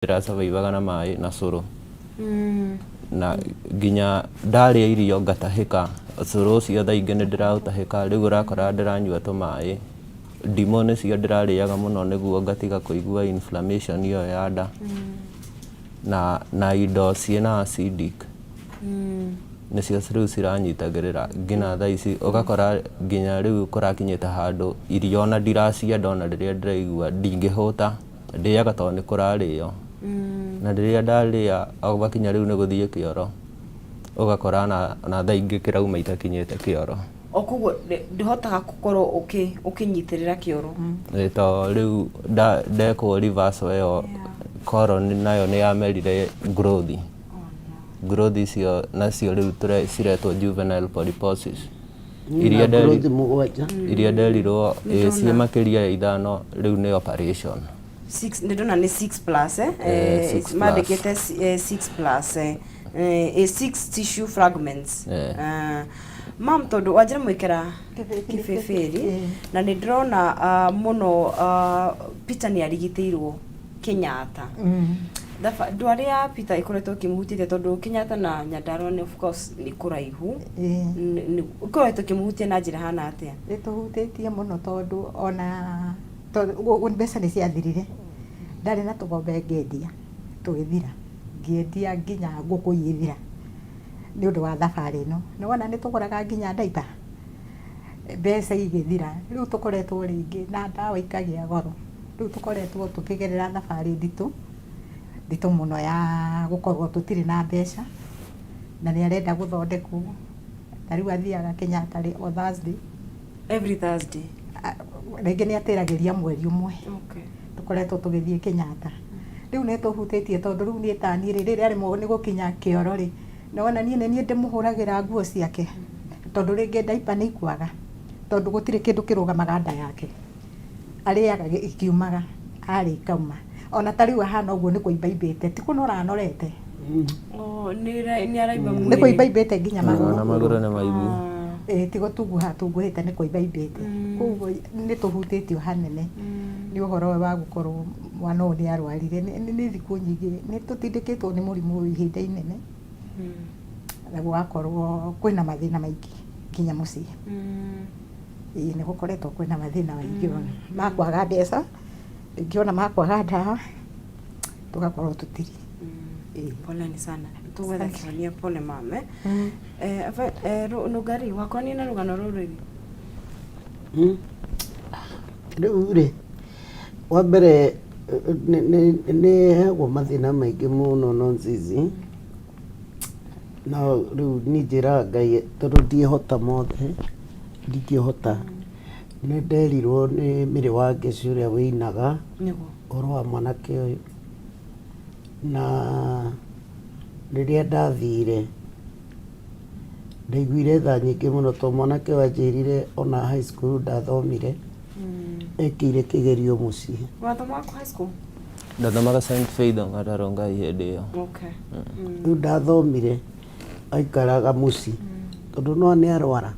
Ndĩrasurvivaga na maĩ na cũrũ na nginya ndarĩa irio ngatahĩka, cũrũ ũcio thaa ingĩ nĩndĩraũtahĩka, rĩu ũrakora ndĩranyua tũmaĩ. Ndimũ nĩcio ndĩrarĩaga mũno nĩguo ngatiga kũigua inflammation ĩyo ya nda na indo ciĩna acidic nĩcio rĩu ciranyitagĩrĩra nginya thaa ici, ũgakora nginya rĩu kũrakinyĩte handũ irio ona ndiracienda ona rĩrĩa ndĩraigua ndingĩhũta, ndĩaga tondũ nĩ kũrarĩo. Na rĩrĩa ndarĩa gwakinya rĩu nĩ gũthiĩ kĩoro, ũgakora na thaa ingĩ kĩrauma itakinyĩte kĩoro. O koguo ndĩhotaga gũkorwo ũkĩnyitĩrĩra kĩoro. Tondũ rĩu ndekwo reverse ĩyo colon nayo nĩ yamerire growth. Growth icio nacio rĩu ciretwo juvenile polyposis. Iria nderirwo ciĩ makĩria ya 5 rĩu nĩ operation. Ndĩrona nĩ 6+, mandĩkĩte 6+, 6 tissue fragments. Mam, tondũ wanjĩra mwĩkĩra kĩbĩbĩri na nĩ ndĩrona mũno Peter nĩ arigitĩirwo Kenyatta. Ndũ arĩa Peter ĩkoretwo ĩkĩmũhutĩtie tondũ Kenyatta na Nyandarua of course nĩ kũraihu. Ĩkoretwo ĩkĩmũhutia na njĩra hana atĩa? Nĩtũhutĩtie mũno tondũ ona mbeca nĩ ciathirire. Ndarĩ na tũgombe ngĩendia tũgĩthira, ngĩendia nginya ngũkũ igĩthira nĩ ũndũ wa thabarĩ ĩno. Nĩ wona nĩ tũgũraga nginya ndaipa, mbeca igĩthira. Rĩu tũkoretwo rĩngĩ na ndawa ikagĩa goro. Rĩu tũkoretwo tũkĩgerera thabarĩ nditũ mũno ya gũkorwo tũtirĩ na mbeca, na nĩ arenda gũthondekwo. Na rĩu athiaga Kenyatta o Thursday. Every Thursday? Rĩngĩ nĩ atĩragĩria mweri ũmwe. Tũkoretwo tũgĩthiĩ Kenyatta. Rĩu nĩ tũhutĩtie tondũ rĩu niĩ ta niĩ rĩrĩa arĩmwo nĩ gũkinya kĩoro rĩ, na wona niĩ ndĩmũhũragĩra nguo ciake tondũ rĩngĩ ndaipa nĩ ikwaga tondũ gũtirĩ kĩndũ kĩrũgamaga nda yake. Arĩaga ikiumaga, arĩ ikauma. Ona ta rĩu ahana ũguo nĩ kũimbaibĩte, ti kũnora anorete. Nĩ araimba mwĩrĩ. Nĩ kũimbaibĩte nginya magũrũ. Na magũrũ nĩ maimbu. Ti gũtunguha tunguhĩte nĩ kũimbaibĩte. Koguo nĩ tũhutĩtio hanene nĩ ũhoro wa gũkorwo mwana ũyũ nĩ arwarire. Nĩ thikũ nyingĩ nĩ tũtindĩkĩtwo nĩ mũrimũ ũyũ ihinda inene, na gũgakorwo kwĩna mathĩna maingĩ nginya mũciĩ. Nĩ gũkoretwo kwĩna mathĩna maingĩ ma kwaga mbeca, rĩngĩ ona ma kwaga ndawa, tũgakorwo tũtirĩ. Poleni sana. Tũgwetha kĩhonia, pole mame. Nũngari wakwa nĩ na rũgano rũrũ rĩu rĩ, wa mbere nĩ heagwo mathĩna maingĩ mũno no nzizi, no rĩu niĩ njĩraga Ngai tondũ ndiĩhota mothe, ndingĩhota. Nĩ nderirwo nĩ mĩrĩ wa Ngeci ũrĩa wĩinaga ũhoro wa mwanake ũyũ, na rĩrĩa ndathire ndaiguire tha nyingĩ mũno tondũ mwanake wanjĩrire ona high school ndathomire, ekĩire kĩgerio mũciĩ. Wathomaga high school? Ndathomaga St. Faith Ngatarongai hĩndĩ ĩyo. Rĩu ndathomire aikaraga mũciĩ tondũ no nĩ arwara,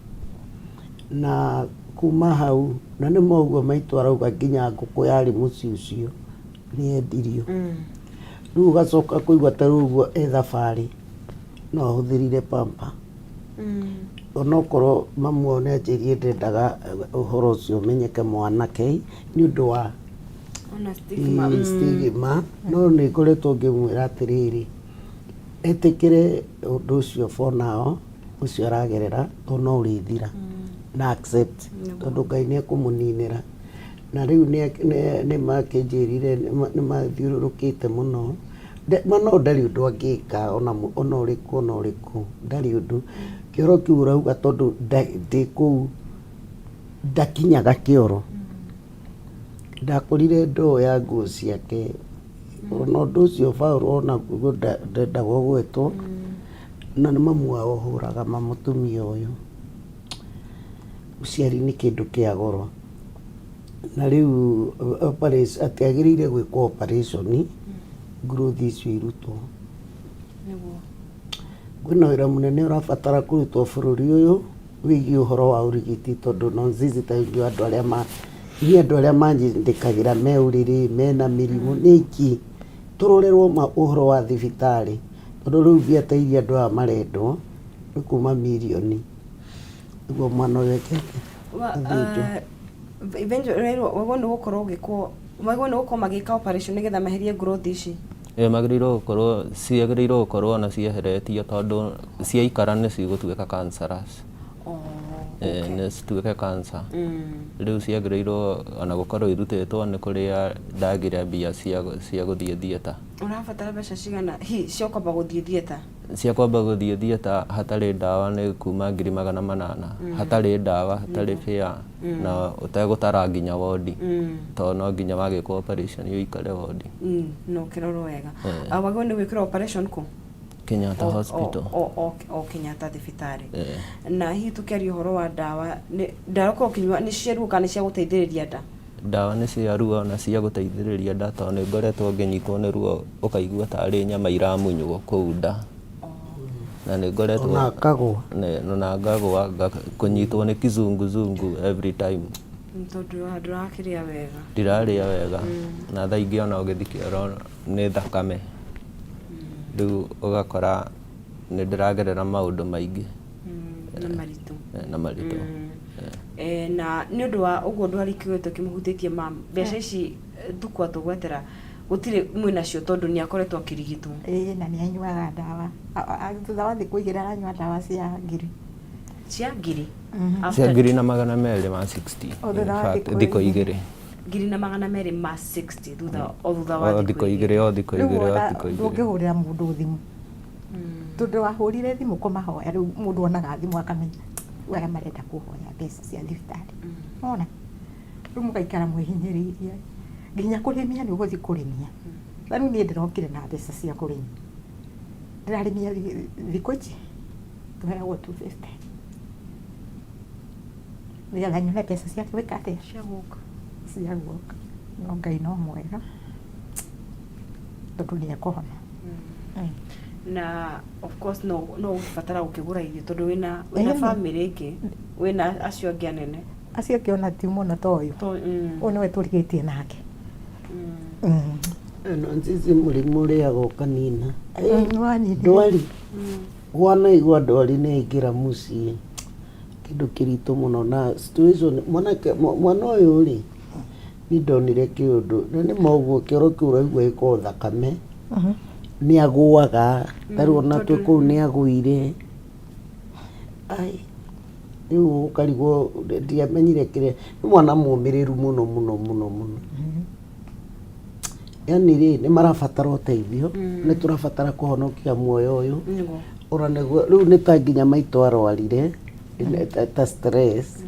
na kuma hau na nĩ moguo maitũ arauga nginya ngũkũ yarĩ mũciĩ ũcio nĩ yendirio. Rĩu ũgacoka kũigua ta rĩu ũguo thabarĩ no ahũthĩrire pampa. Onokorwo mamu wao nĩ anjĩrire ndendaga ũhoro ũcio ũmenyeke mwanake nĩ ũndũ wa stigma, no nĩ ngoretwo ngĩmwĩra atĩrĩrĩ, etĩkĩre ũndũ ũcio for now ũcio aragerera tondũ no ũrĩthira na accept tondũ Ngai nĩ ekũmũninĩra. Na rĩu nĩ makĩnjĩrire nĩ mathiũrũrũkĩte mũno, no ndarĩ ũndũ angĩka ona ũrĩkũ, ndarĩ ũndũ. Kĩoro kĩu ũrauga tondũ ndĩ kũu ndakinyaga kĩoro, ndakorire ndoo ya nguo ciake. Ona ũndũ ũcio Paul onaguo ndendagwo gwetwo, na nĩ mamu wao hũraga mũtumia ũyũ. Ũciari nĩ kĩndũ kĩa goro, na rĩu atiagĩrĩire gwĩkwo operation growth icio irutwo. Kwĩna wĩra mũnene ũrabatara kũrutwo bũrũri ũyũ wĩgiĩ ũhoro wa ũrigiti tondũ no nzizi ta inyuĩ andũ arĩa manyandĩkagĩra me ũrĩrĩ mena mĩrimũ nĩ iki tũrorerwo ũhoro wa thibitarĩ tondũ rĩu mbia ta iria andũ aya marendwo nĩ kuma mirioni nĩguo mwana ũyũ ekete eventually wagwo nĩ gũkorwo magĩka operation nĩgetha meherie growth ici magĩrĩirwo gũkorwo na cieheretio tondũ ciaikara nĩ cigũtuĩka cancerous nĩ cituĩke cancer rĩu ciagĩrĩirwo ona gũkorwo irutĩtwo nĩ kũrĩa ndagĩra mbia cia gũthiĩ theatre. Ũrabatara mbeca cigana cia kwamba gũthiĩ theatre? Cia kwamba gũthiĩ theatre hatarĩ ndawa nĩ kuma 800,000 hatarĩ ndawa hatarĩ fare na ũtegũtara nginya wodi tondũ no nginya wagĩkwo operation ũikare wodi no kĩrorwo wega. Wagwo nĩ gwĩkĩra operation kũ? Kenyatta Hospital. Kenyatta thibitarĩ. Na hihi tũkĩaria ũhoro wa ndawa ndawa ko kinyua nĩ ciaruo kana cia gũteithĩrĩria nda? Ndawa nĩ ciaruo na cia gũteithĩrĩria nda tondũ nĩ ngoretwo ngĩnyitwo nĩ ruo ũkaigua tarĩ nyama iramunywo kũu nda na nĩ ngoretwo na ngagwa kũnyitwo nĩ kizunguzungu every time tondũ ndũrakĩrĩa wega. Ndirarĩa wega na thaa ingĩ ona ũgĩthiĩ kĩoro nĩ thakame rĩu ũgakora nĩ ndĩragerera maũndũ maingĩ na maritũ na nĩ ũndũ wa ũguo ndwari kĩgwĩto kĩmũhutĩtie mbeca ici thukwa tũgwetera gũtirĩ mwĩnacio tondũ nĩ akoretwo akĩrigitwo. Na nĩ anyuaga ndawa thutha wa thikũ igĩrĩ aranyua ndawa cia ngiri cia ngiri na 260 thikũ igĩrĩ 260 thutha wa thikũ igĩrĩ ndũngĩhũrĩra mũndũ thimũ tondũ wahũrire thimũ kũmahoya rĩu mũndũ onaga thimũ akamenya wega marenda kũhoya mbeca cia thibitarĩ ona rĩu mũgaikara mwĩhinyĩrĩirie nginya kũrĩmia nĩ ũgũthiĩ kũrĩmia rĩu niĩ ndĩrokire na mbeca cia kũrĩmia ndĩrarĩmia thikũ ici tũheagwo 250 nĩgetha nyone mbeca cia gwĩka atĩa cia guoka no Ngai no mwega tondũ nĩ ekũhona. Na of course no ũbatara gũkĩgũra irio tondũ wĩna family ĩngĩ wĩna acio angĩ anene acio angĩ ona ti mũno ta ũyũ ũyũ nĩwe tũrigĩtie nake nonzizi mũrimũ ũrĩagwo kanina ndwari wanaigua ndwari nĩ aingĩra mũciĩ kĩndũ kĩritũ mũno na situation mwana ũyũ rĩ nĩ ndonire kĩũndũ na nĩ moguo kĩoro kĩu ũraigua gĩkorwo thakame nĩ agũaga tarĩ ona twĩ kũu nĩ agũire rĩu ũkarigwo ndiamenyire kĩrĩa nĩ mwana mũmĩrĩru mũno yani rĩ nĩ marabatara ũteithio nĩ tũrabatara kũhonokia muoyo ũyũ ona nĩguo rĩu nĩ ta nginya maitũ arwarire ta stress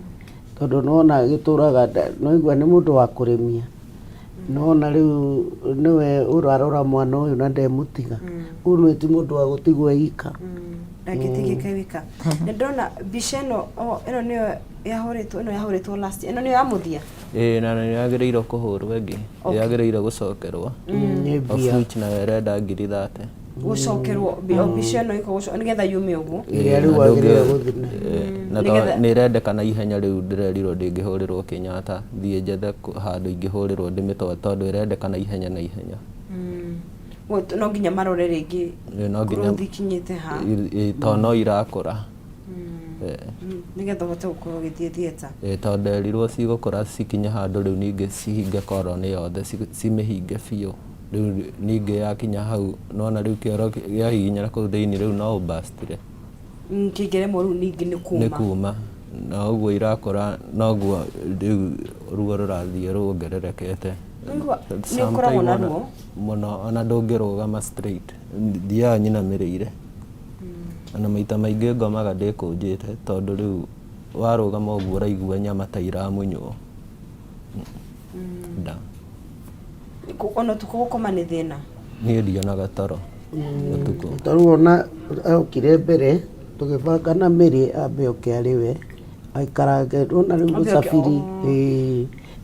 tondũ nona gĩtũraga noigua nĩ mũndũ wa kũrĩmia nona rĩu nĩwe ũrarora mwana ũyũ na ndemũtiga ũyũ nĩ ti mũndũ wa gũtigwo ika ndangĩtigĩka wika nĩ ndona mbica ĩno nĩyo yahũrĩtwo last ĩno nĩyo ya mũthia na nĩ yagĩrĩirwo kũhũrwo ĩngĩ yagĩrĩirwo gũcokerwo of which nayo ĩrenda 30,000 gũcokerwo mbica ĩno ĩkagũcokerwo nĩgetha yume ũguo nĩ ĩrendekana ihenya rĩu ndĩrerirwo ndĩngĩhũrĩrwo Kenyatta thiĩ njethe handũ ingĩhũrĩrwo ndĩmĩtware tondũ ĩrendekana ihenya na ihenya no nginya marore rĩngĩ growth ikinyĩte ha tondũ no irakũra nĩgetha ũhote gũkorwo ũgĩthiĩ theatre tondũ nderirwo cigũkũra cikinye handũ rĩu ningĩ cihinge koroni yothe cimĩhinge biũ rĩu ningĩ yakinya hau nona rĩu kĩoro gĩahihinyana kũu thĩinĩ rĩu no ũbastire kĩngĩremwo rĩu ningĩ nĩ kuma na ũguo irakũra noguo rĩu ruo rũrathiĩ ruongererekete nĩ ũkoragwo na ruo mũno ona ndũngĩrũgama straight thiaga nyinamĩrĩire na maita maingĩ ngomaga ndĩkũnjĩte tondũ rĩu warũgama ũguo ũraigua nyama ta iramunywo nda ona ũtukũ gũkoma nĩ thĩna niĩ ndionaga toro ũtukũ tarĩu ona okire mbere tũgĩbanga na Mĩrĩ ambe oke arĩwe aikarange ona rĩu gũcabiri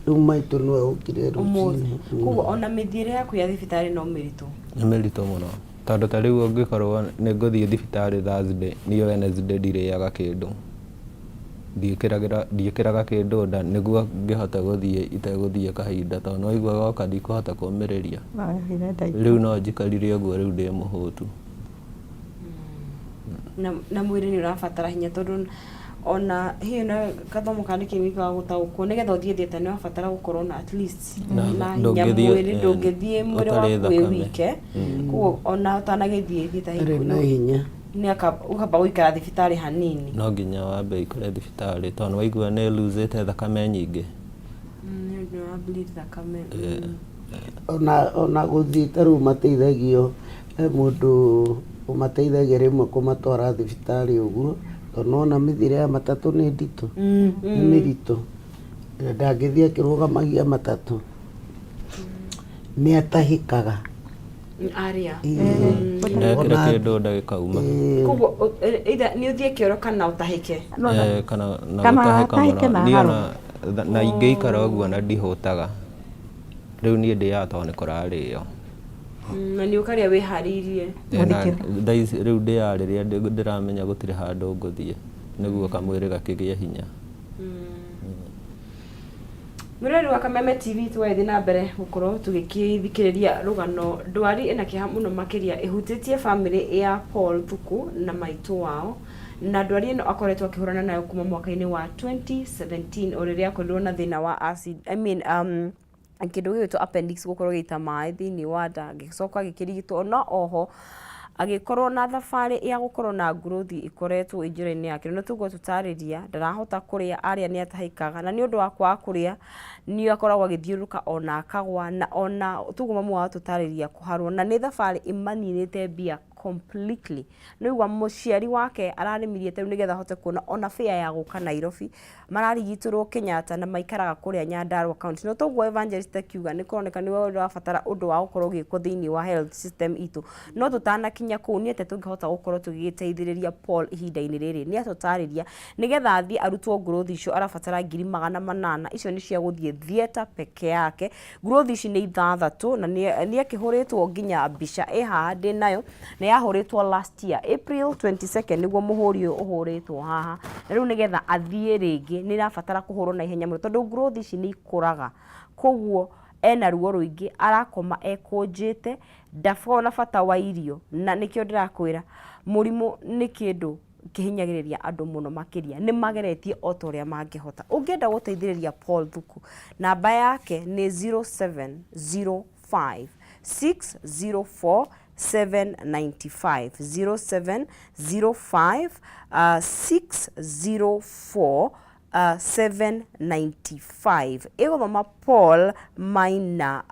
rĩu maitũ nĩwe ũkire rũcinĩ koguo ona mĩthiĩre yaku ya thibitarĩ no mĩritũ nĩ mĩritũ mũno tondũ ta rĩu ũngĩkorwo nĩ ngũthiĩ thibitarĩ Thursday niyo Wednesday ndirĩaga kĩndũ ndiĩkĩraga kĩndũ nda nĩguo ngĩhota gũthiĩ itegũthiĩ kahinda tondũ no igua goka ndikũhota kũmĩrĩria. Rĩu no njikarire ũguo rĩu ndĩ mũhũtu. Na mwĩrĩ nĩ ũrabatara hinya tondũ ona hiyo na kathomo kandi kĩngĩ ga gũtaũkwo nĩgetha ũthiĩ theater nĩ wabatara gũkorwo na at least na hinya mwĩrĩ ndũngĩthiĩ mwĩrĩ waku wĩ wike. Koguo ona ũtanagĩthiĩ theater hinya ũkamba gũikara thibitarĩ hanini. No nginya wambe ikore thibitarĩ tondũ waigua nĩ losete thakame nyingĩ. Nĩ ũndũ wa bleed thakame. Ona gũthiĩ tarĩu mateithagio mũndũ ũmateithagia rĩmwe kũmatwara thibitarĩ ũguo tondũ ona mĩthiĩre ya matatũ nĩ nditũ, nĩ mĩritũ. Ndangĩthiĩ akĩrũgamagia matatũ nĩ atahĩkaga. Aria. Nekĩra kĩndũ ndagĩka uma. Koguo nĩ ũthiĩ kĩoro kana ũtahĩke? Kana ũtahĩka mũno. Na ingĩikara ũguo na ndihũtaga. Rĩu niĩ ndĩaga tondũ nĩ kũrarĩo. Na nĩ ũkarĩa wĩharĩirie. Rĩu ndĩaga rĩrĩa ndĩramenya gũtirĩ handũ ngũthiĩ nĩguo kamwĩrĩ gakĩgĩe hinya. Mwĩrori wa Kameme TV twathiĩ na mbere gũkorwo tũgĩkĩthikĩrĩria rũgano ndwari ĩna kĩeha mũno makĩria ĩhutĩtie bamĩrĩ ya Paul Thuku na maitũ wao, na ndwari ĩno akoretwo akĩhũrana nayo kuma mwaka-inĩ wa 2017 o rĩrĩa akorirwo na thĩna wa acid kĩndũ gĩgwĩtwo appendix gũkorwo gĩita maĩ thĩinĩ wa nda, gĩcoka gĩkĩrigitwo na oho agĩkorwo na thabarĩ ya gũkorwo na growth ikoretwo njĩra-inĩ yake. No tuguo tũtarĩria ndarahota kũrĩa, arĩa nĩ atahĩkaga na nĩ ũndũ wa kwaga kũrĩa nĩ akoragwo agĩthiũrũka ona akagwa, na ona tuguo mamu wao tũtarĩria kũharwo, na nĩ thabarĩ ĩmaninĩte mbia completely. Nĩgua mũciari wake ararĩmirie rĩu nĩgetha ahote kuona ona fare ya gũka Nairobi, mararigitĩrwo Kenyatta na maikaraga kũrĩa Nyandarua County. No toguo Evangelist akiuga nĩ kũroneka nĩ ũrabatara ũndũ wa gũkorwo ũgĩkwo thĩinĩ wa health system itũ. No tũtanakinya kũu nĩ atĩ tũngĩhota gũkorwo tũgĩgĩteithĩrĩria Paul ihinda-inĩ rĩrĩ. Nĩ atũtarĩria nĩgetha athiĩ arutwo growth icio arabatara 800,000. Icio nĩ cia gũthiĩ theater peke yake. Growth ici nĩ 6 na nĩ akĩhũrĩtwo nginya mbica haha ndĩ nayo na yahũrĩtwo last year April 22nd nĩguo mũhũri ũyũ ũhũrĩtwo haha. Na rĩu nĩgetha athiĩ rĩngĩ nĩ ĩrabatara kũhũrwo na ihenya mũno tondũ growth ici nĩ ikũraga. Koguo ena ruo rũingĩ, arakoma ekũnjĩte, ndakoragwo na bata wa irio, na nĩkĩo ndĩrakwĩra mũrimũ nĩ kĩndũ kĩhinyagĩrĩria andũ mũno makĩria, nĩ mageretie o ta ũrĩa mangĩhota. Ũngĩenda gũteithĩrĩria Paul Thuku, namba yake nĩ 0705 604 795 0705 604 795. Ĩgũthoma Paul Maina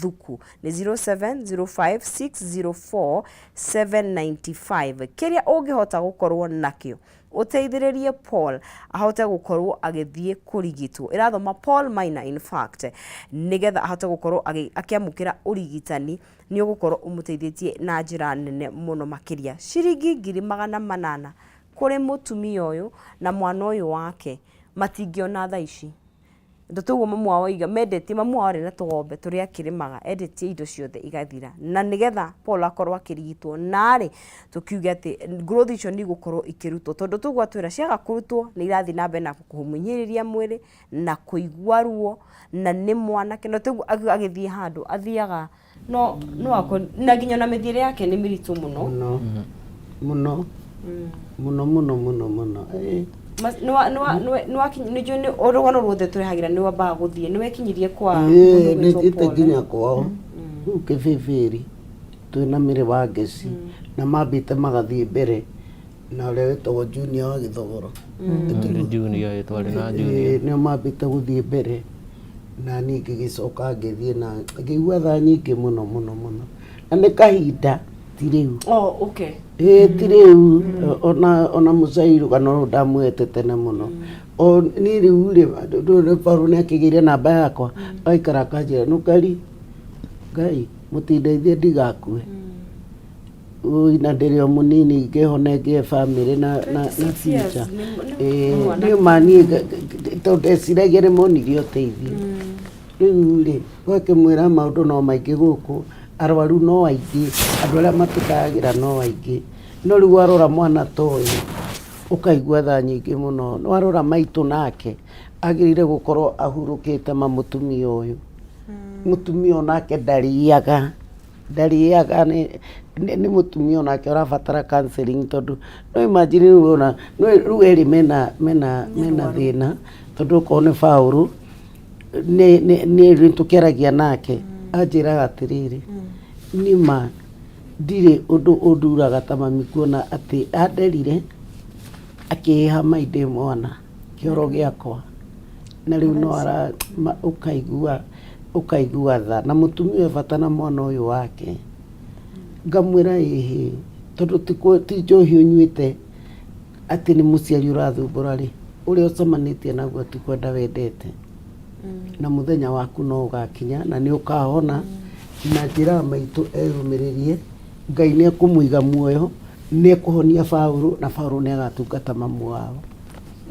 Thuku nĩ 0705 604 795. Kĩrĩa ũngĩhota gũkorwo nakĩo ũteithĩrĩrie Paul ahote gũkorwo agĩthiĩ kũrigitwo. Ĩrathoma Paul Maina in fact nĩgetha ahote gũkorwo akĩamũkĩra ũrigitani, nĩ ũgũkorwo ũmũteithĩtie na njĩra nene mũno makĩria. Ciringi 800 kũrĩ mũtumia ũyũ na mwana ũyũ wake matingĩona thaa ici. Ndotuguo mamu wao iga mendete, mamu wao arĩ na tũgombe tũrĩa akĩrĩmaga, endetie indo ciothe igathira, na nĩgetha Paul akorwo akĩrigitwo. Narĩ tũkiuge atĩ growth icio nĩ igũkorwo ikĩrutwo tondũ tuguo twĩra ciaga kũrutwo nĩ irathiĩ na mbere na kũmũhinyĩrĩria mwĩrĩ na kũigua ruo, na nĩ mwanake. No tuguo agĩthiĩ handũ athiaga no na nginya na mĩthiĩre yake nĩ mĩritũ mũno mũno nĩ rũgano ruothe tũrehagĩra nĩ wambaga gũthiĩ, nĩ wekinyirie kwa nĩ nginya kwao rĩu kĩbĩbĩri twĩna mĩrĩ wa ngeci na mambĩte magathiĩ mbere na ũrĩa wĩtagwo junior wa Gĩthogoro nĩo mambĩte gũthiĩ mbere na niĩ ngĩgĩcoka ngĩthiĩ na ngĩigua thaa nyingĩ mũno na nĩ kahinda ti rĩu. Okay. Ti rĩu ona mũcai rũgano ndamwete tene mũno. Niĩ rĩu Paul nĩ akĩgĩire namba yakwa agaikara akanjĩra Ngai mũtindeithie ndigakue. Na ndĩrĩ o mũnini ngĩhone ngĩe bamĩrĩ na future. Nĩma niĩ tondũ ndeciragia nĩmonirie ũteithio. Rĩu rĩ gwakĩmwĩra maũndũ no maingĩ gũkũ, arwaru no aingĩ, andũ arĩa matũtayagĩra no aingĩ, no rĩu arora mwana ta ũyũ ukaigua tha nyingĩ mũno nĩ warora maitũ nake agĩrĩire gũkorwo ahurũkĩte mũtumia ũyũ mũtumia onake ndariaga nĩ mũtumia onake ũrabatara counseling tondũ no imagine rĩu erĩ mena thĩna tondũ okorwo nĩ Paul nĩ tũkĩaragia nake anjĩraga atĩrĩrĩ nĩma ndirĩ ũndũ ũnduraga ta mami kuona atĩ anderire akĩha maindĩ mwana kĩoro gĩakwa na rĩu no ũkaigua tha na mũtumia bata na mwana ũyũ wake ngamwĩra ĩhĩ tondũ ti njohi ũnyuĩte atĩ nĩ mũciari ũrathumbũra rĩ ũrĩa ũcemanĩtie naguo ti kwenda wendete na mũthenya waku no ũgakinya na nĩ ũkahona na njĩra maitũ eyũmĩrĩrie Ngai nĩ ekũmũiga muoyo nĩ ekũhonia Paul na Paul nĩ agatungata mamu wao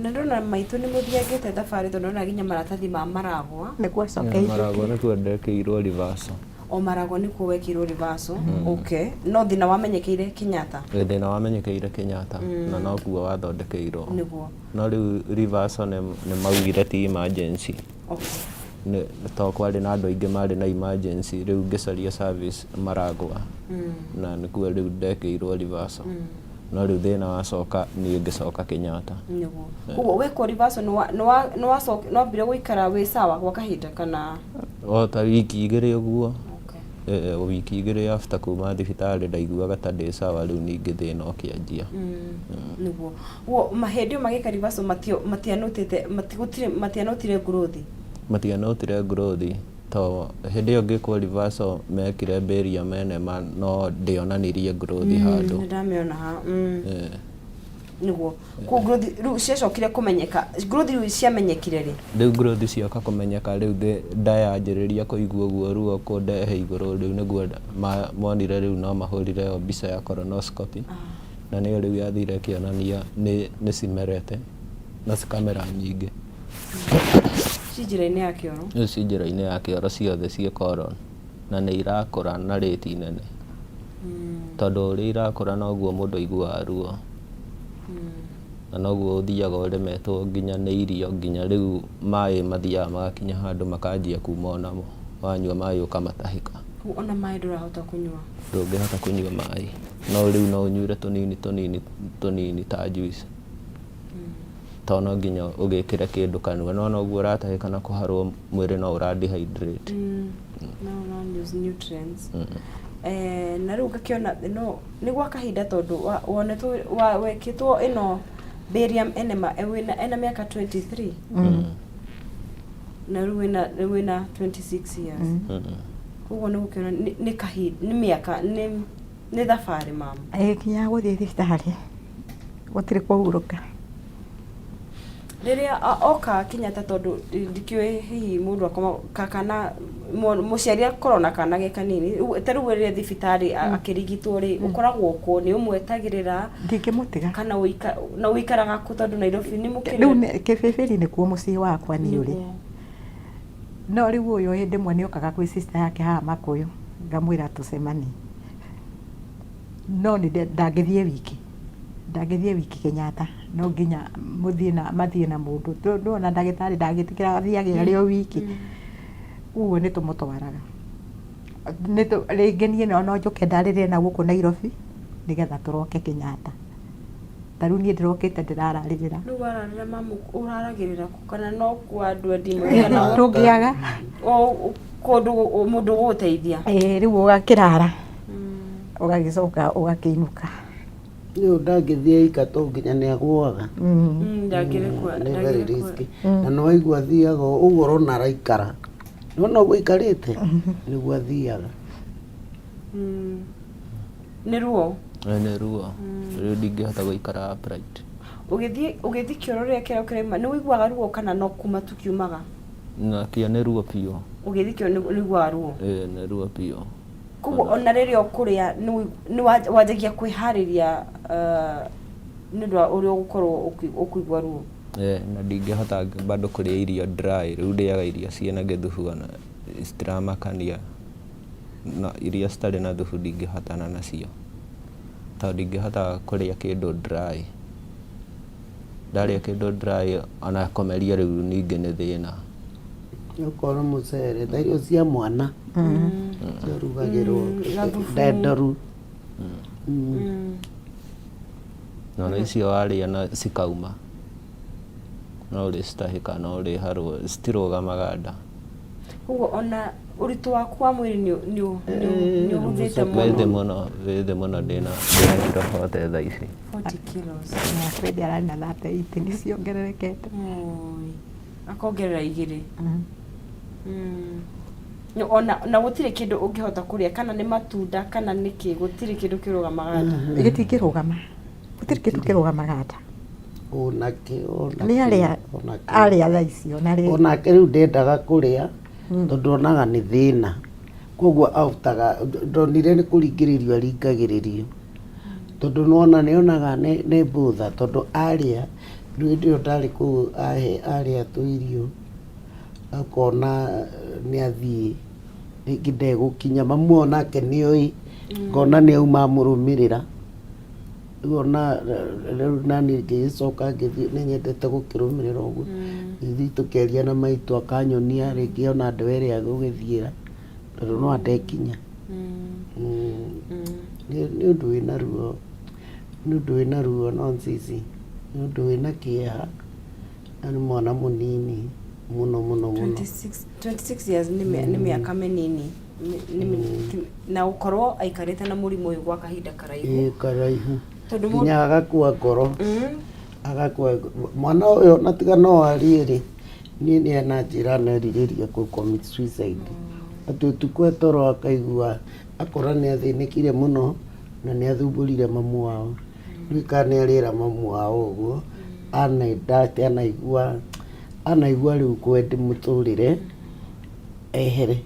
na ndona maitũ nĩ mũthiangĩte thabarĩ tondũ ndona nginya maratathi ma Maragwa nĩkuo acokeire Maragwa nĩkuo ndekeirwo reversal o Maragwa nĩkuo wekirwo reversal okay no thĩna wamenyekeire Kenyatta thĩna wamenyekeire Kenyatta na no kuo wathondekeirwo nĩguo no rĩu reversal nĩ maugire ti emergency okay nĩ to kwarĩ na andũ aingĩ marĩ na emergency rĩu ngĩcaria service Maragwa na nĩkuo rĩu ndekeirwo reversal no rĩu thĩna wacoka niĩ ngĩcoka Kenyatta nĩguo koguo wekwo reversal nĩ wacoka no mbire gũikara wĩ sawa gwa kahinda kana o ta wiki igĩrĩ ũguo wiki igĩrĩ after kuma thibitarĩ ndaiguaga ta ndĩ sawa rĩu ningĩ thĩna ũkĩanjia nĩguo wo mahĩndĩ magĩka reversal matianotire growth matianotire growth to hĩndĩ ĩyo ngĩkwo reversal mekire barrier menema no ndĩonanirie growth handũ ndamĩona ha nĩguo ku growth rĩu ciacokire kũmenyeka growth rĩu ciamenyekire rĩu growth cioka kũmenyeka rĩu ndayanjĩrĩria kũigua guo ruo kũndehe igũrũ rĩu nĩguo monire rĩu no mahũrire yo mbica ya colonoscopy na nĩyo rĩu yathire kĩonania nĩ cimerete na cikamera nyingĩ njĩra-inĩ ya kĩoro njĩra-inĩ ya kĩoro ciothe ciĩ colon na nĩ irakũra na rĩti nene tondũ ũrĩa irakũra noguo mũndũ aiguaga ruo na noguo ũthiaga ũremetwo nginya nĩ irio nginya rĩu maĩ mathiaga magakinya handũ makanjia kuma onamo wanyua maĩ ũkamatahĩka ona maĩ ndũrahota kũnyua ndũngĩhota kũnyua maĩ no rĩu no ũnyuire tũnini ta juice to no nginya ũgĩkĩre kĩndũ kanua no noguo ũratahĩka na kũharwo mwĩrĩ no ũradehydrate no lose nutrients na rĩu ngakĩona nĩ gwa kahinda tondũ wonetwo wekĩtwo ĩno barium enema ena mĩaka 23 na rĩu wĩna 26 years koguo nĩ gũkĩona nĩ kahinda nĩ mĩaka nĩ thabarĩ mama nginya gũthiĩ thibitarĩ gũtirĩ kũhurũka rĩrĩa oka Kenyatta tondũ ndikĩũĩ hihi mũndũ kana mũciari akorwo na kana ge kanini ta rĩu rĩrĩa thibitarĩ akĩrigitwo rĩ ũkoragwo kũ nĩ ũmwetagĩrĩra ndingĩmũtiga kana na ũikaraga kũ tondũ Nairobi nĩ mũkĩrĩ rĩu Kĩbĩbĩri nĩkuo mũciĩ wakwa niĩ ũrĩ no rĩu ũyũ hĩndĩ ĩmwe nĩ okaga kwĩ sister yake haha Makũyũ ngamwĩra tũcemanie no ndangĩthiĩ wiki Kenyatta no nginya mathiĩ na mũndũ ndona ndagĩtarĩ ndagĩtĩkĩra athiage arĩ o wiki ũguo nĩ tũmũtwaraga rĩngĩ niĩ no njoke ndarĩrĩre na gũkũ Nairobi nĩgetha tũroke Kenyatta ta rĩu niĩ ndĩrokĩte ndĩrararĩrĩra rĩu wararĩra mamu ũraragĩrĩra kana no kwa andũ ndimwe kana ndũngĩaga kũndũ mũndũ gũgũteithia rĩu ũgakĩrara ũgagĩcoka ũgakĩinũka rĩu ndangĩthiĩ ika to nginya nĩ agũaga nĩ very risky na no waigua athiaga ũguo ũrona araikara no gũikarĩte nĩguo athiaga nĩ ruo rĩu ndingĩhota gũikara upright ũgĩthiĩ kĩoro rĩrĩa kĩrĩa kĩraima nĩ wĩiguaga ruo kana no kuma tukiumaga na kĩo nĩ ruo piũ ũgĩthiĩ kĩoro nĩ wĩiguaga ruo nĩ ruo piũ koguo ona rĩrĩa ũkũrĩa nĩ wanjagia kwĩharĩria nĩ ũndũ ũrĩa ũgũkorwo ũkũigua ruo na ndingĩhota bado kũrĩa irio dry rĩu ndĩaga irio ciĩna gĩthubu na citiramakania na iria citarĩ na thubu ndingĩhotana nacio tondũ ndingĩhota kũrĩa kĩndũ dry ndarĩa kĩndũ dry ona komeria rĩu ningĩ nĩ thĩna. Ũkorwo mũcere ta irio cia mwana ciarugagĩrwo ndenderu no icio warĩa na cikauma no ũrĩcitahĩka no ũrĩharwo citirũgamaga nda. Koguo ona ũritũ waku wa mwĩrĩ nĩ ũhũthĩte mũno. Wĩthĩ mũno ndĩna kiro hote thaa ici 40 kilos. Frendi ararĩ na 38 nĩ ciongererekete. Akongerera 2. Na gũtirĩ kĩndũ ũngĩhota kũrĩa kana nĩ matunda kana nĩkĩ, gũtirĩ kĩndũ kĩrũgamaga nda. Gĩtingĩrũgama, gũtirĩ kĩndũ kĩrũgamaga nda. Onake Nĩ arĩa thaa icio onake rĩu ndendaga kũrĩa tondũ onaga nĩ thĩna, koguo ahutaga ndonire nĩ kũringĩrĩrio aringagĩrĩrio tondũ nona nĩonaga nĩ mbũtha tondũ arĩa rĩu hĩndĩ ĩyo ndarĩ kũu arĩa tũirio akona nĩ athiĩ rĩngĩ ndegũkinya mamu onake nĩoĩ ngona nĩ auma mũrũmĩrĩra rĩu ona rĩu nani ngĩcoka ngĩthiĩ nĩ nyendete gũkĩrũmĩrĩra ũguo gĩthiĩ tũkĩaria na maitũ akanyonia rĩngĩ ona ndwe ĩrĩa gũgĩthiĩra tondũ no atekinya nĩ ũndũ wĩna ruo, nĩ ũndũ wĩna ruo nonsense, nĩ ũndũ wĩna kĩeha na nĩ mwana mũnini mũno 26 years nĩ mĩaka mĩnini na gũkorwo aikarĩte na mũrimũ ũyũ gwa kahinda karaihu nginya agakua ngoro agakua mwana ũyũ na tiga no arĩrĩ niĩ nĩ ananjĩra nerirĩria kũ commit suicide atũtukwe toro akaigua akora nĩ athĩnĩkire mũno na nĩ athumbũrire mamu wao rĩu kana nĩ arĩra mamu wao ũguo anaigua rĩu kwendi mũtũrĩre ehere.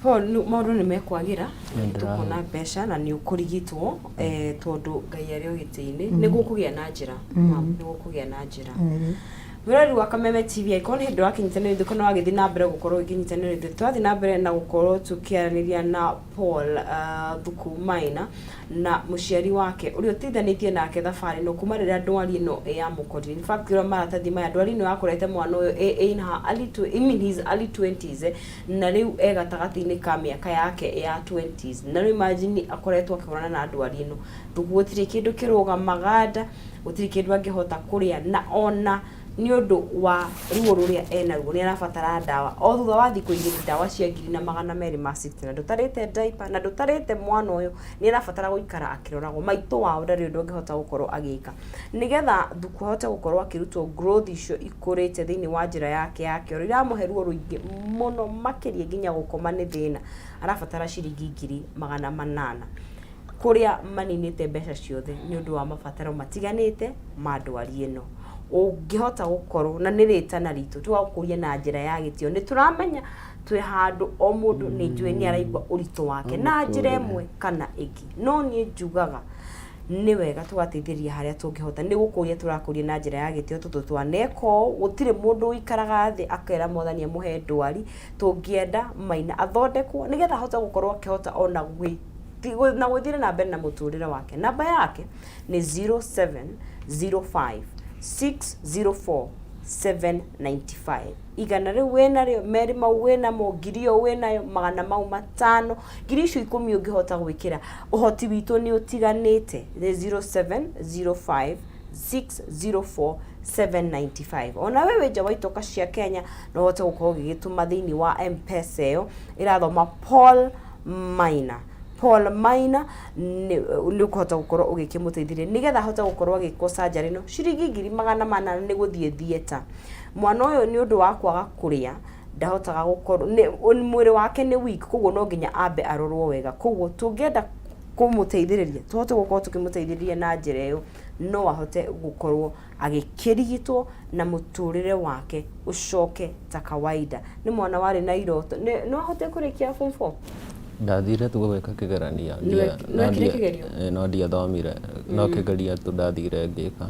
Maũndũ nĩ mekwagĩra tũkona mbeca na nĩ ũkũrigitwo tondũ Ngai arĩ o gĩtĩ-inĩ nĩ gũkũgĩa na njĩra nĩ gũkũgĩa na njĩra. Wĩrori wa Kameme TV aikona hĩndĩ wakinyitanĩra ithuĩ kana wagĩthiĩ na mbere gũkorwo ũkinyitanĩra ithuĩ twathiĩ na mbere na gũkorwo tũkĩaranĩria na Paul Thuku Maina na mũciari wake ũrĩa ũteithanĩtie nake thabarĩ no kuma rĩrĩa ndwari ĩno yamũkorire. In fact kĩrĩa maratathi maya ndwari ĩno yakorete mwana ũyũ in his early 20s na rĩu gatagatĩ-inĩ ka mĩaka yake ya 20s na rĩu imagine akoretwo akĩhũrana na ndwari ĩno gũtirĩ kĩndũ kĩrũgamaga nda gũtirĩ kĩndũ angĩhota kũrĩa na ona nĩ ũndũ wa ruo rũrĩa enaruo nĩ arabatara ndawa o thutha wa thikũ igĩrĩ ndawa cia 260 na ndũtarĩte diaper na ndũtarĩte mwana ũyũ nĩ arabatara gũikara akĩroragwo maitũ wao ndarĩ ũndũ ũngĩhota gũkorwo agĩka nĩgetha Thuku ahote gũkorwo akĩrutwo growth icio ikũrĩte thĩinĩ wa njĩra yake yakĩoro iramũhe ruo rũingĩ mũno makĩria nginya gũkoma nĩ thĩna arabatara ciringi 800 kũrĩa maninĩte mbeca ciothe nĩ ũndũ wa mabataro matiganĩte ma ndwari ĩno ũngĩhota gũkorwo na nĩ rĩtana ritũ tugakũria na njĩra ya gĩtĩo nĩ tũramenya twĩ handũ o mũndũ nĩ njũĩ nĩ araigua ũritũ wake na njĩra ĩmwe kana ĩngĩ no niĩ njugaga nĩ wega tũgateithĩria harĩa tũngĩhota nĩ gũkũria tũrakũria na njĩra ya gĩtĩo tũtũ twaneko gũtirĩ mũndũ wĩikaraga thĩ akera Mwathani amũhe ndwari tũngĩenda Maina athondekwo nĩgetha ahote gũkorwo akĩhota ona na gũthiĩ na mbere na mũtũrĩre wake. Namba yake nĩ 0705 604 795 igana rĩu wĩnarĩo merĩ mau wĩnamo ngiri ĩyo wĩnayo magana mau 5 ngiri icio 10 ũngĩhota gwĩkĩra ũhoti witũ nĩ ũtiganĩte 0705 604 795 ona wewe nja wa itoka cia Kenya no ũhote gũkorwo ũgĩgĩtũma thĩinĩ wa M-Pesa ĩyo ĩrathoma Paul Maina nĩ ũkũhota gũkorwo ũgĩkĩmũteithĩria nĩgetha ahote gũkorwo agĩkwo surgery no ciringi 800 nĩ gũthiĩ theater. Mwana ũyũ nĩ ũndũ wa kwaga kũrĩa ndahotaga gũkorwo mwĩrĩ wake nĩ weak koguo no nginya ambe arorwo wega koguo tũngĩenda kũmũteithĩrĩria tũhote gũkorwo tũkĩmũteithĩrĩria na njĩra ĩyo no ahote gũkorwo agĩkĩrigitwo na mũtũrĩre wake ũcoke ta kawaida. Nĩ mwana warĩ na iroto no ahote kũrĩkia form 4 ndathire tu gwĩka kĩgeranio no ndiathomire no kĩgeria tu ndathire ngĩka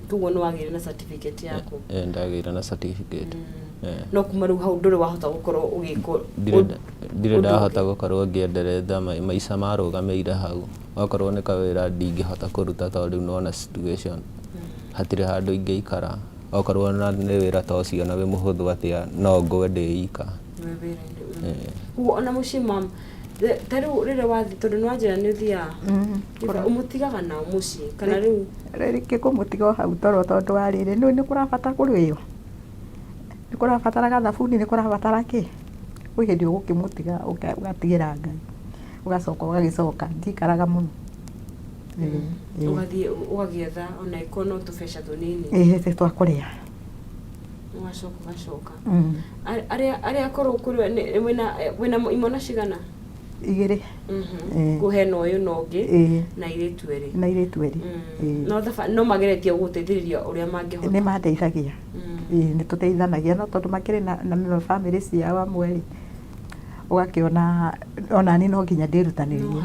koguo nĩ wagĩire na certificate yaku ndagĩire na certificate no kuma rĩu hau ndũrĩ wahota gũkorwo ũgĩkwo ndirĩ ndahota gũkorwo ngĩenderetha maica marũgamĩire hau okorwo nĩ kawĩra ndingĩhota kũruta tondũ rĩu nona situation hatirĩ handũ ingĩikara okorwo na nĩ wĩra ta ũcio na wĩ mũhũthũ atĩa no ngwe ndĩika. Ũguo ona mũciĩ mam ta rĩu rĩrĩa wathi tondũ nĩ wanjĩra nĩ ũthiaga ũmũtigaga nao mũciĩ kana rĩu rĩngĩ kũmũtiga hau tondũ wa rĩrĩ nĩ kũrabatara kũrĩo, nĩ kũrabatara gathabuni, nĩ kũrabatara kĩ, kwĩ hĩndĩ ũgũkĩmũtiga ũgatigĩra Ngai ũgacoka ũgagĩcoka ndikaraga mũno ũgathiĩ ũgagĩetha ona iko no tũbeca tũnini twakũrĩa ũgacoka arĩa akorwo kũrĩ wĩna imwana cigana 2 kũhe na ũyũ na ũngĩ na airĩtu erĩ no mageretie gũgũteithĩrĩria ũrĩa mangĩhota. Nĩ mandeithagia nĩ tũteithanagia no tondũ makĩrĩ na family ciao amwe ũgakĩona ona ni no nginya ndĩrutanĩrie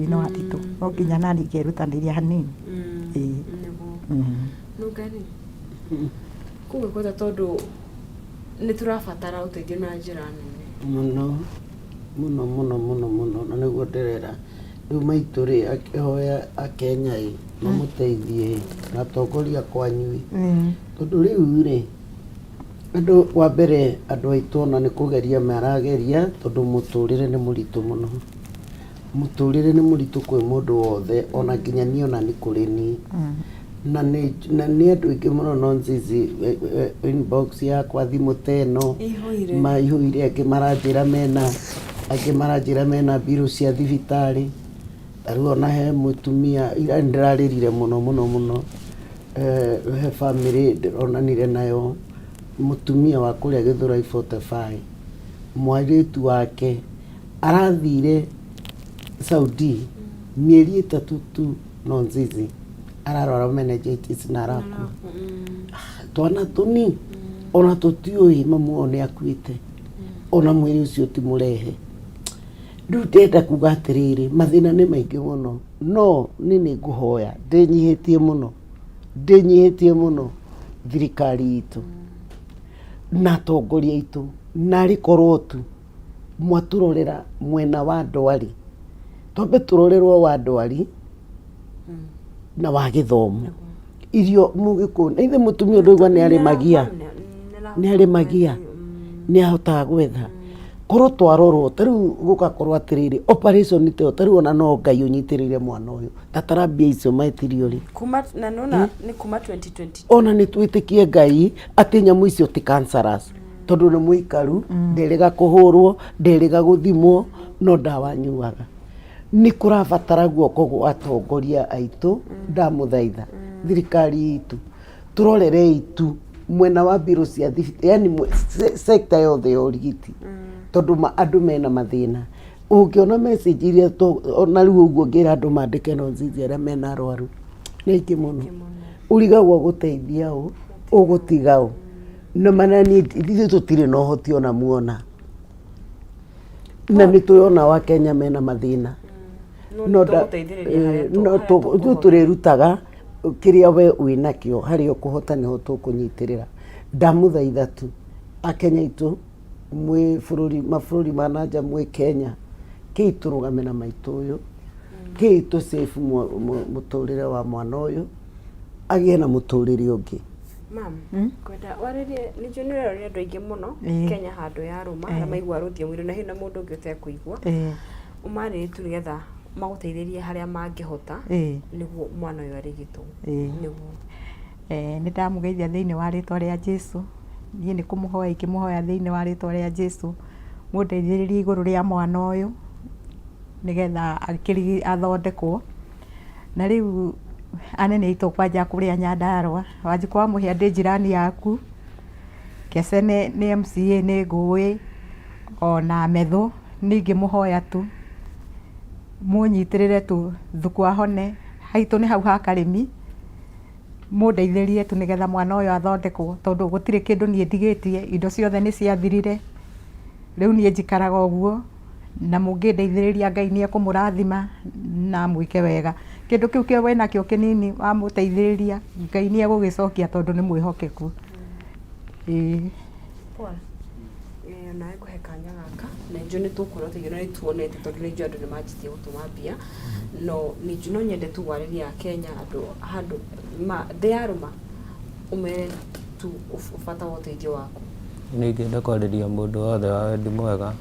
no haritũ no nginya nani ngĩrutanĩria hanini no gani kũgĩkota tondũ nĩ tũrabatara ũteithio na njĩra nene mũno na nĩguo ndĩrera rĩu maitũ rĩ akĩhoya Akenya mamũteithie na atongoria kwanyu tondũ rĩu rĩ andũ wa mbere andũ aitũ ona nĩ kũgeria marageria tondũ mũtũrĩre nĩ mũritũ mũno, mũtũrĩre nĩ mũritũ kwĩ mũndũ wothe ona nginya niĩ ona nĩ kũrĩ niĩ na nĩ andũ aingĩ mũno no nzizi inbox yakwa thimũ teno maihũire angĩ maranjĩra mena mbirũ cia thibitarĩ. Rĩu ona he mũtumia ira ndĩrarĩrire mũno he family onanire nayo mũtumia wa kũrĩa Gĩthũrai 45 mwarĩtu wake arathire Saudi mĩeri 3 tu no nzizi ararwara meningitis na araku twana tuni ona tũtiũĩ mamu one akuĩte ona mwĩrĩ ũcio ti mũrehe. Rĩu ndenda kuga atĩrĩrĩ mathĩna nĩ maingĩ mũno no nĩ ngũhoya ndĩnyihĩtie mũno thirikari itũ na atongoria itũ narĩ korwo tu mwatũrorera mwena wa ndwari twambe tũrorerwo wa ndwari na wa gĩthomo irio mũgĩkũna ithe mũtumia ndũigua nĩ arĩmagia nĩ ahotaga gwetha korwo twarorwo tarĩu gũgakorwo atĩrĩrĩ operation teo tarĩu ona no Ngai ũnyitĩrĩire mwana ũyũ tatarambia icio maĩtirio rĩ na nona nĩ kuma 2020 ona nĩ twĩtĩkie Ngai atĩ nyamũ icio ti cancerous tondũ nĩ mũikaru nderĩga kũhũrwo nderĩga gũthimwo no ndawa nyuaga. Nĩ kũrabatara guoko gwa atongoria aitũ ndamũthaitha thirikari itũ tũrorere itu mwena wa mbirũ cia thibitarĩ yani sector yothe ya ũrigiti tondũ andũ mena mathĩna. Ũngĩona message iria ona rĩu ũguo ngĩra andũ mandĩke no nzizi arĩa mena arwaru nĩ aingĩ mũno ũrigagwo gũteithia ũgũtiga no manani ithuĩ tũtirĩ na ũhoti ona muona na nĩ twĩona wa Kenya mena mathĩna no tũrĩrutaga kĩrĩa we wĩnakĩo harĩa ũkũhota nĩho tũkũnyitĩrĩra. Ndamũthaitha tu Akenya itũ mwĩ mabũrũri ma nanja mwĩ Kenya kĩ tũrũgame na maitũ ũyũ kĩ tũ save mũtũrĩre wa mwana ũyũ agĩe na mũtũrĩre ũngĩ. Mam kwenda warĩrie nĩ njũĩ nĩ ũrarĩria andũ aingĩ mũno Kenya handũ ya rũma arĩa maigua rũthiomi na hena mũndũ ũngĩ ũtekũigua ũmarĩrie tu nĩgetha magũteithĩrie harĩa mangĩhota nĩguo mwana ũyũ arigitwo nĩguo nĩ ndamũgeithia thĩinĩ wa rĩtwa rĩa Jesũ niĩ nĩ kũmũhoya ikĩmũhoya thĩinĩ wa rĩtwa rĩa Jesũ mũndeithĩrĩrie igũrũ rĩa mwana ũyũ nĩgetha athondekwo na rĩu anene aitũ kwanja kũrĩa Nyandarua wanjikwa mũhĩa ndĩ jirani yaku Kese nĩ MCA nĩ ngũĩ ona Metho ningĩ mũhoya tu mũnyitĩrĩre tu thukwa hone haitũ nĩ hau ha Karĩmi mũndeithĩrie tu nĩgetha mwana ũyũ athondekwo tondũ gũtirĩ kĩndũ niĩ ndigĩtie indo ciothe nĩ ciathirire rĩu niĩ njikaraga ũguo na mũngĩndeithĩrĩria Ngai nĩ ekũmũrathima na mwĩke wega kĩndũ kĩu kĩo wĩna kĩo kĩnini wamũteithĩrĩria Ngai nĩ egũgĩcokia tondũ nĩ mwĩhokeku. Na ngũhe kanya gaka na njũ nĩ tũkũrwo tũgĩ na nĩ tuonete tondũ nĩ andũ nĩ manjitie gũtũma mbia no nĩ njũ no nyende tu warĩria Kenya andũ handũ Ndiaruma umere tu ufata wa ũteithio waku. Nĩ ingĩenda kwarĩria mũndũ wothe wa wendi mwega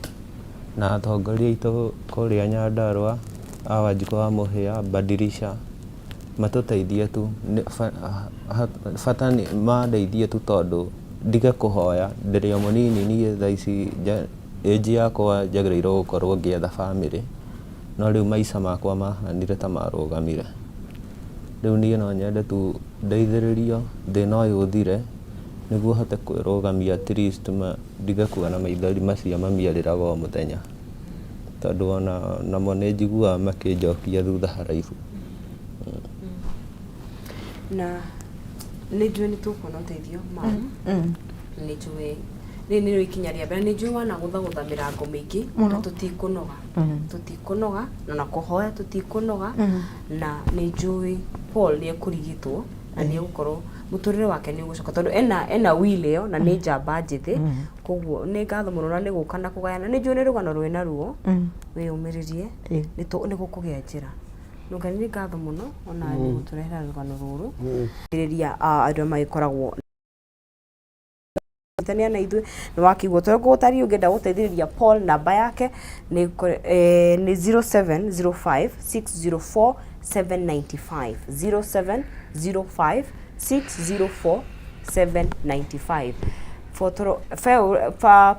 na atongoria aitũ kũrĩa Nyandarua a Wanjikũ wa Mũhĩa, Badilisha, matũteithie tu, bata nĩ mandeithie tu tondũ ndige kũhoya, ndĩrĩ o mũnini niĩ thaa ici age yakwa njagĩrĩirwo gũkorwo ngĩetha bamĩrĩ, no rĩu maica makwa mahanire ta marũgamire. Rĩu niĩ no nyende tu ndeithĩrĩrio thĩna ũyũ ũthire nĩguo hote kwĩrũgamia at least ndige kuona maithori macio mamiarĩraga o mũthenya, tondũ ona namo nĩ njiguaga makĩnjokia thutha haraihu. Na nĩ njũĩ nĩ tũkuona ũteithio nĩ njũĩ nĩ ikinya rĩa mbere, nĩ njũĩ wanagũthagũtha mĩrango mĩingĩ na tũtikũnoga na kũhoya tũtikũnoga, na nĩ njũĩ Paul nĩ ekũrigitwo na nĩ egũkorwo mũtũrĩre wake nĩ ũgũcoka tondũ ena will ĩyo na nĩ njamba njĩthĩ, koguo nĩ ngatho mũno na nĩ gũka na kũgayana. Nĩ njũĩ nĩ rũgano rwĩna ruo, wĩyũmĩrĩrie nĩ gũkũgĩa njĩra. Nũnga nĩ ngatho mũno ona nĩ gũtũrehera rũgano rũrũ rĩrĩa andũ magĩkoragwo tania na ithuĩ nĩ wakĩiguo tũgũtaria ũngĩenda gũteithĩrĩria Paul, namba yake nĩ 0705 604 795 0705 604 795.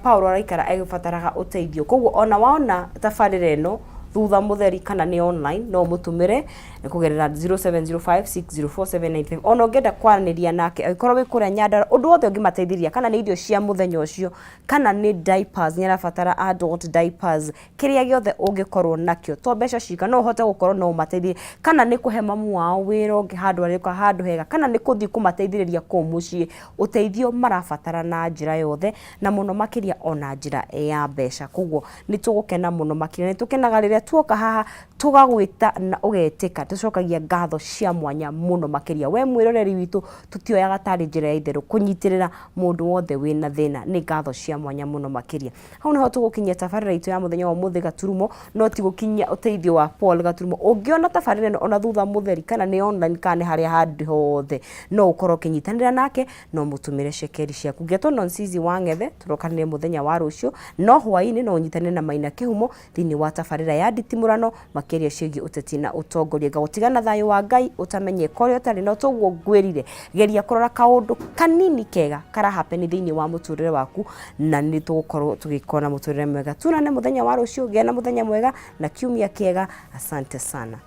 Paul araikara agĩbataraga ũteithio, koguo ona waona tabarĩra ĩno thutha mũtheri kana nĩ online no mũtũmĩre kũgerera 0705 604 795. Ona ũngĩenda kwaranĩria nake angĩkorwo wĩ kũrĩa Nyandarua, ũndũ wothe ũngĩmateithĩria, kana nĩ irio cia mũthenya ũcio, kana nĩ diapers, nĩ arabatara adult diapers, kĩrĩa gĩothe ũngĩkorwo nakĩo, to mbeca cika no ũhote gũkorwo no ũmateithĩrie, kana nĩ kũhe mamu wao wĩra ũngĩ handũ hega, kana nĩ kũthiĩ kũmateithĩrĩria kũu mũciĩ, ũteithio marabatara na njĩra yothe, na mũno makĩria ona njĩra ya mbeca. Koguo nĩ tũgũkena mũno makĩria, nĩ tũkenaga rĩrĩa tuoka haha tũgagwĩta na ũgetĩka, tũcokagia ngatho cia mwanya mũno makĩria. We mwĩroreri witũ tũtioyaga tarĩ njĩra ya itherũ kũnyitĩrĩra mũndũ wothe wĩna thĩna, nĩ ngatho cia mwanya mũno makĩria. Hau nĩho tũgũkinyia tabarĩra itũ ya mũthenya wa ũmũthĩ Gaturumo, no ti gũkinyia ũteithio wa Paul Gaturumo. Ũngĩona tabarĩra ĩno ona thutha mũtheri kana nĩ online kana nĩ harĩa handũ hothe, no ũkorwo ũkĩnyitanĩra nake, no mũtũmĩre cekeri ciaku. Ngetwo Noncizi wa Ng'ethe, tũrokanĩrĩria mũthenya wa rũciũ, no hwaĩ-inĩ no ũnyitanĩre na Maina Kĩhumo thĩinĩ wa tabarĩra ya nditimũrano makĩria ciĩgiĩ ũteti na ũtongoria. Ngagũtiga na thayũ wa Ngai ũtamenyeka ũrĩa ũtarĩ, no toguo ngwĩrire geria kũrora kaũndũ kanini kega karahapeni thĩinĩ wa mũtũrĩre waku, na nĩ tũgũkorwo tũgĩkorwo na mũtũrĩre mwega. Tunane mũthenya wa rũciũ, gĩa na mũthenya mwega na kiumia kĩega. Asante sana.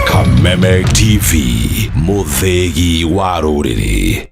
Kameme TV, mũthĩgi wa rũrĩrĩ.